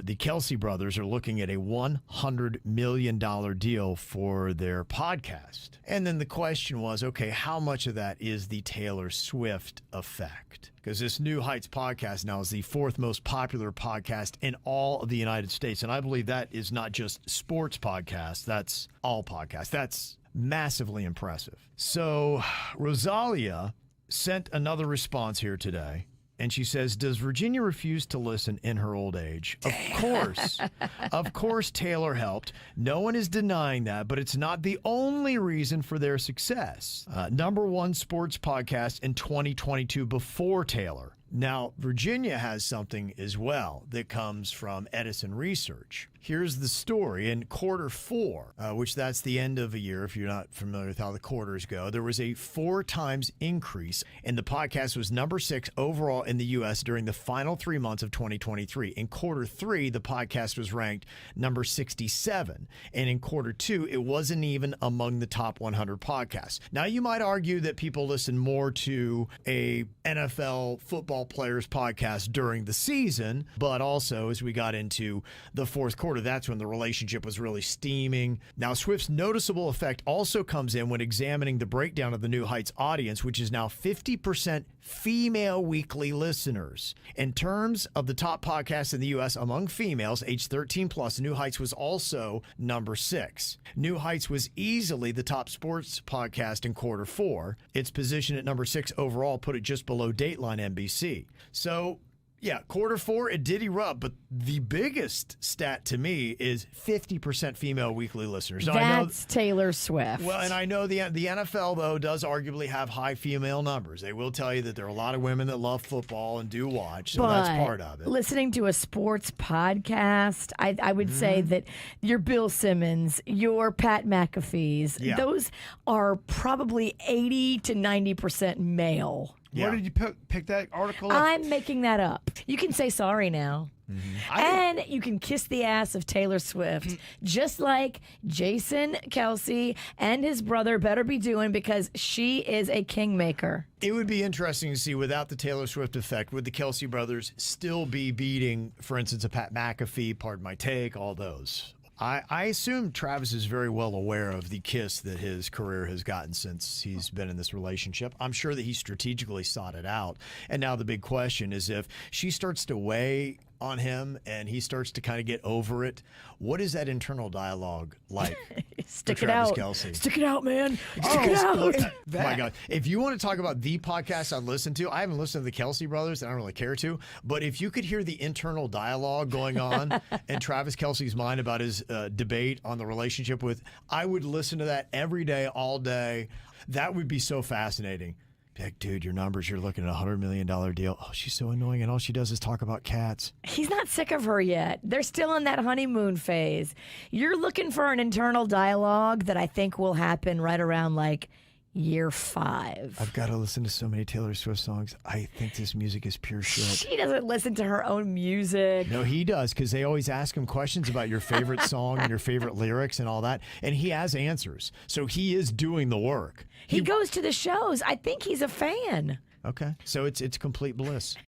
the Kelce brothers are looking at a $100 million deal for their podcast. And then the question was, okay, how much of that is the Taylor Swift effect? Because this New Heights podcast now is the fourth most popular podcast in all of the United States. And I believe that is not just sports podcasts, that's all podcasts. That's massively impressive. So Rosalia sent another response here today. And she says, does Virginia refuse to listen in her old age? Of course. Of course, Taylor helped. No one is denying that, but it's not the only reason for their success. Number one sports podcast in 2022 before Taylor. Now, Virginia has something as well that comes from Edison Research. Here's the story. In quarter four, which that's the end of a year, if you're not familiar with how the quarters go, there was a 4 times increase, and the podcast was number 6 overall in the U.S. during the final 3 months of 2023. In quarter 3, the podcast was ranked number 67, and in quarter 2, it wasn't even among the top 100 podcasts. Now, you might argue that people listen more to a NFL football players podcast during the season, but also as we got into the fourth quarter, that's when the relationship was really steaming. Now, Swift's noticeable effect also comes in when examining the breakdown of the New Heights audience, which is now 50% female weekly listeners. In terms of the top podcasts in the U.S. among females age 13 plus, New Heights was also number 6. New Heights was easily the top sports podcast in quarter 4. Its position at number 6 overall put it just below Dateline NBC. So, yeah, quarter 4, it did erupt, but the biggest stat to me is 50% female weekly listeners. Now, That's Taylor Swift. Well, and I know the NFL, though, does arguably have high female numbers. They will tell you that there are a lot of women that love football and do watch, so that's part of it. Listening to a sports podcast, I would say that your Bill Simmons, your Pat McAfee's, those are probably 80 to 90% male. Yeah. Where did you pick that article up? I'm making that up. You can say sorry now. And you can kiss the ass of Taylor Swift, just like Jason Kelce and his brother better be doing, because she is a kingmaker. It would be interesting to see, without the Taylor Swift effect, would the Kelce brothers still be beating, for instance, a Pat McAfee, Pardon My Take, all those? I assume Travis is very well aware of the kiss that his career has gotten since he's been in this relationship. I'm sure that he strategically sought it out. And now the big question is, if she starts to weigh on him and he starts to kind of get over it, what is that internal dialogue like? Stick it out. Kelce? Stick it out, man. Stick it out. Oh my God. If you want to talk about the podcast I'd listen to, I haven't listened to the Kelce brothers, and I don't really care to, but if you could hear the internal dialogue going on in Travis Kelce's mind about his debate on the relationship with, I would listen to that every day, all day. That would be so fascinating. Like, dude, your numbers, you're looking at a $100 million deal. Oh, she's so annoying, and all she does is talk about cats. He's not sick of her yet. They're still in that honeymoon phase. You're looking for an internal dialogue that I think will happen right around like year 5. I've got to listen to so many Taylor Swift songs. I think this music is pure shit. She doesn't listen to her own music. No, he does, because they always ask him questions about your favorite song and your favorite lyrics and all that, and he has answers. So he is doing the work. He goes to the shows. I think he's a fan. Okay, so it's complete bliss.